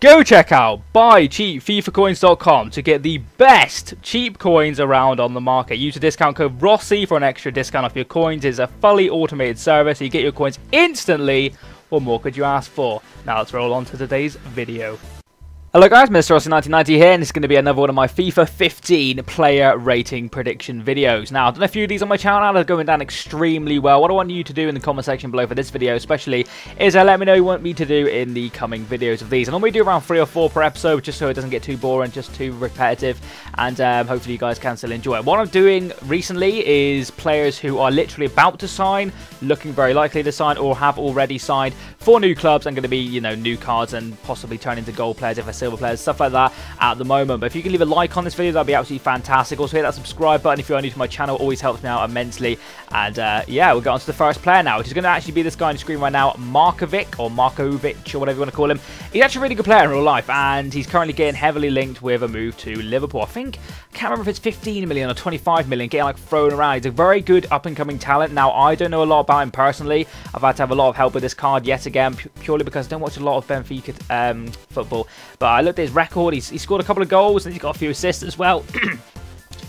Go check out buycheapfifacoins.com to get the best cheap coins around on the market. Use the discount code ROSSI for an extra discount off your coins. It's a fully automated service, so you get your coins instantly. What more could you ask for? Now let's roll on to today's video. Hello guys, Mr. Rossi1990 here, and this is going to be another one of my FIFA 15 player rating prediction videos. Now, I've done a few of these on my channel now, they're going down extremely well. What I want you to do in the comment section below for this video especially is let me know what you want me to do in the coming videos of these. I normally do around 3 or 4 per episode, just so it doesn't get too boring, just too repetitive, and hopefully you guys can still enjoy it. What I'm doing recently is players who are literally about to sign, looking very likely to sign, or have already signed for new clubs, and going to be, you know, new cards and possibly turn into gold players if they're silver players, stuff like that at the moment. But if you can leave a like on this video, that'd be absolutely fantastic. Also hit that subscribe button if you are new to my channel, always helps me out immensely. And yeah, we'll get on to the first player now, which is going to actually be this guy on the screen right now, Markovic, or Markovic, or whatever you want to call him. He's actually a really good player in real life, and he's currently getting heavily linked with a move to Liverpool. I can't remember if it's 15 million or 25 million, getting like thrown around. He's a very good up-and-coming talent. Now, I don't know a lot about him personally. I've had to have a lot of help with this card yet again, purely because I don't watch a lot of Benfica football. But I looked at his record. He's scored a couple of goals, and he's got a few assists as well.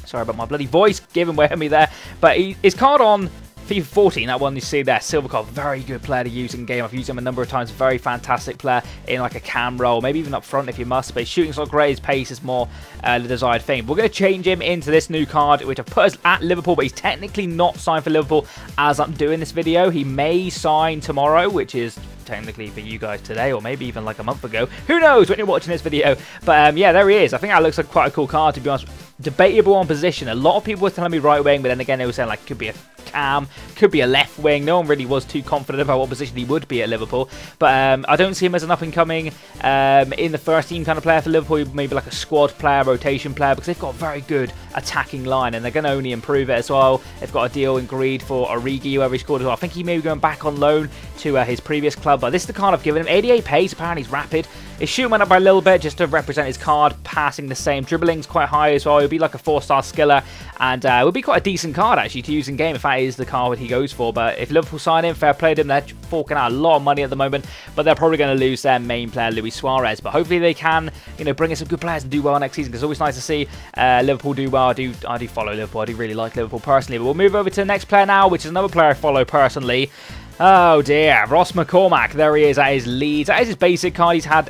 Sorry about my bloody voice giving way at me there. But his card on FIFA 14, that one you see there, silver card, very good player to use in game. I've used him a number of times, very fantastic player in like a cam role, maybe even up front if you must, but his shooting's not great, his pace is more the desired thing. We're going to change him into this new card, which I've put us at Liverpool, but he's technically not signed for Liverpool as I'm doing this video. He may sign tomorrow, which is technically for you guys today, or maybe even like a month ago. Who knows when you're watching this video? But yeah, there he is. I think that looks like quite a cool card, to be honest. Debatable on position. A lot of people were telling me right wing, but then again they were saying like could be a cam, could be a left wing. No one really was too confident about what position he would be at Liverpool. But I don't see him as an up-and-coming in the first team kind of player for Liverpool. Maybe like a squad player, rotation player, because they've got a very good attacking line, and they're going to only improve it as well. They've got a deal agreed for Origi, whoever he scored as well. I think he may be going back on loan to his previous club, but this is the card I've given him. 88 pace, apparently he's rapid. His shoot went up by a little bit just to represent his card, passing the same. Dribbling's quite high as well. He'll be like a 4-star skiller, and it would be quite a decent card actually to use in game if that is the card he goes for. But if Liverpool sign him, fair play to them. They're forking out a lot of money at the moment, but they're probably going to lose their main player, Luis Suarez. But hopefully they can, you know, bring in some good players and do well next season, because it's always nice to see Liverpool do well. I do follow Liverpool. I do really like Liverpool personally. But we'll move over to the next player now, which is another player I follow personally. Oh dear, McCORMACK. There he is at his Leeds. That is his basic card. He's had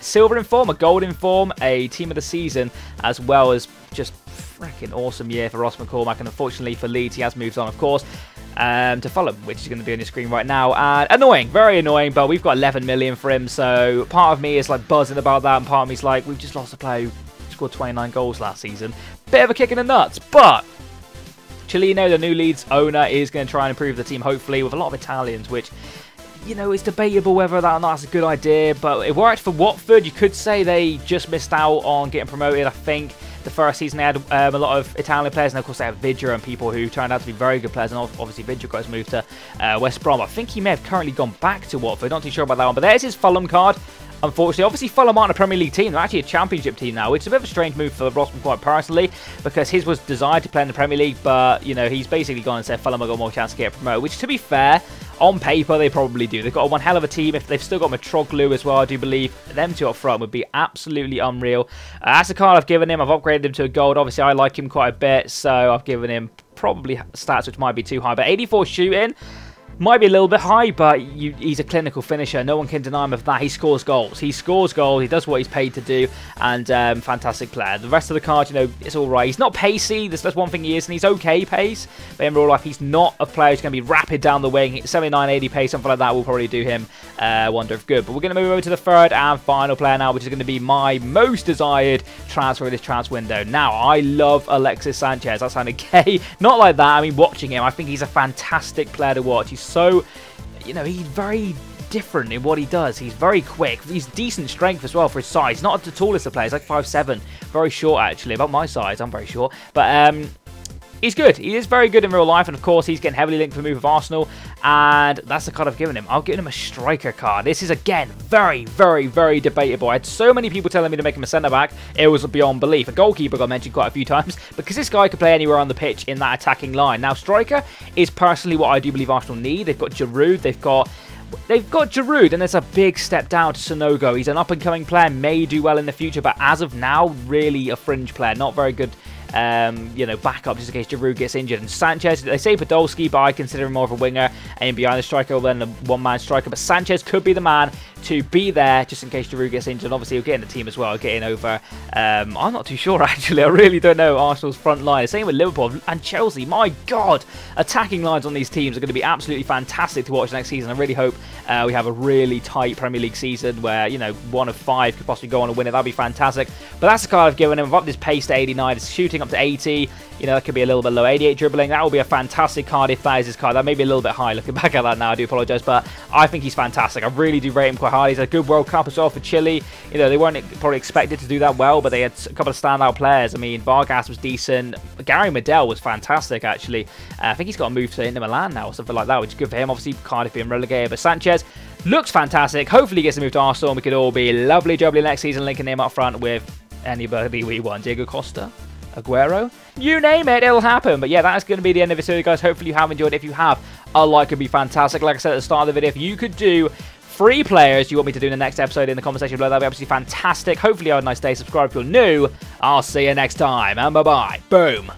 silver in form, a gold in form, a team of the season, as well as just freaking awesome year for McCORMACK. And unfortunately for Leeds, he has moved on, of course, to Fulham, which is going to be on your screen right now. And annoying, very annoying, but we've got 11 million for him, so part of me is like buzzing about that, and part of me is like, we've just lost a player who scored 29 goals last season. Bit of a kick in the nuts, but Chileno, the new Leeds owner, is going to try and improve the team, hopefully, with a lot of Italians, which, you know, it's debatable whether that or not that's a good idea. But it worked for Watford. You could say they just missed out on getting promoted. I think the first season they had a lot of Italian players, and of course they have Vidra and people who turned out to be very good players, and obviously Vidra got his move to West Brom. I think he may have currently gone back to Watford, not too sure about that one, but there's his Fulham card. Unfortunately, obviously Fulham aren't a Premier League team, they're actually a Championship team now, which is a bit of a strange move for Rossman quite personally, because his was designed to play in the Premier League, but, you know, he's basically gone and said Fulham have got more chance to get promoted, which, to be fair, on paper they probably do. They've got one hell of a team. If they've still got Mitroglou as well, I do believe them two up front would be absolutely unreal. That's the card I've given him. I've upgraded him to a gold. Obviously, I like him quite a bit, so I've given him probably stats which might be too high, but 84 shooting might be a little bit high, but he's a clinical finisher. No one can deny him of that. He scores goals. He scores goals. He does what he's paid to do, and fantastic player. The rest of the card, you know, it's all right. He's not pacey. That's one thing he is, and he's okay pace. But in real life, he's not a player who's going to be rapid down the wing. 79, 80 pace, something like that will probably do him wonder of good. But we're going to move over to the third and final player now, which is going to be my most desired transfer of this transfer window. Now, I love Alexis Sanchez. That sounded gay. Not like that. I mean, watching him, I think he's a fantastic player to watch. He's so, you know, he's very different in what he does. He's very quick. He's decent strength as well for his size. He's not the tallest of players, like 5'7". Very short, actually. About my size, I'm very short. But he's good. He is very good in real life, and of course, he's getting heavily linked for a move with Arsenal, and that's the card I've given him. I've given him a striker card. This is, again, very, very, very debatable. I had so many people telling me to make him a centre-back, it was beyond belief. A goalkeeper got mentioned quite a few times, because this guy could play anywhere on the pitch in that attacking line. Now, striker is personally what I do believe Arsenal need. They've got Giroud, they've got They've got Giroud, and there's a big step down to Sonogo. He's an up-and-coming player, may do well in the future, but as of now, really a fringe player. Not very good, you know, backup just in case Giroud gets injured. And Sanchez, they say Podolski, but I consider him more of a winger and behind the striker than a one-man striker. But Sanchez could be the man to be there just in case Giroud gets injured. And obviously, he'll get in the team as well, getting over. I'm not too sure, actually. I really don't know Arsenal's front line. Same with Liverpool and Chelsea. My God, attacking lines on these teams are going to be absolutely fantastic to watch next season. I really hope we have a really tight Premier League season where, you know, 1 of 5 could possibly go on and win it. That'd be fantastic. But that's the card I've given him. I've upped his pace to 89. It's shooting up to 80. You know, that could be a little bit low. 88 dribbling. That will be a fantastic card if that is his card. That may be a little bit high looking back at that now. I do apologise, but I think he's fantastic. I really do rate him quite highly. He's a good World Cup as well for Chile. You know, they weren't probably expected to do that well, but they had a couple of standout players. I mean, Vargas was decent. Gary Medel was fantastic, actually. I think he's got to move to Inter Milan now or something like that, which is good for him. Obviously, Cardiff being relegated, but Sanchez looks fantastic. Hopefully, he gets to move to Arsenal, and we could all be lovely jubbly next season, linking him up front with anybody we want. Diego Costa, Aguero, you name it, it'll happen. But yeah, that's going to be the end of this video, guys. Hopefully, you have enjoyed. If you have, a like would be fantastic. Like I said at the start of the video, if you could do 3 players you want me to do in the next episode in the comment section below, that'd be absolutely fantastic. Hopefully, you have a nice day. Subscribe if you're new. I'll see you next time, and bye-bye. Boom.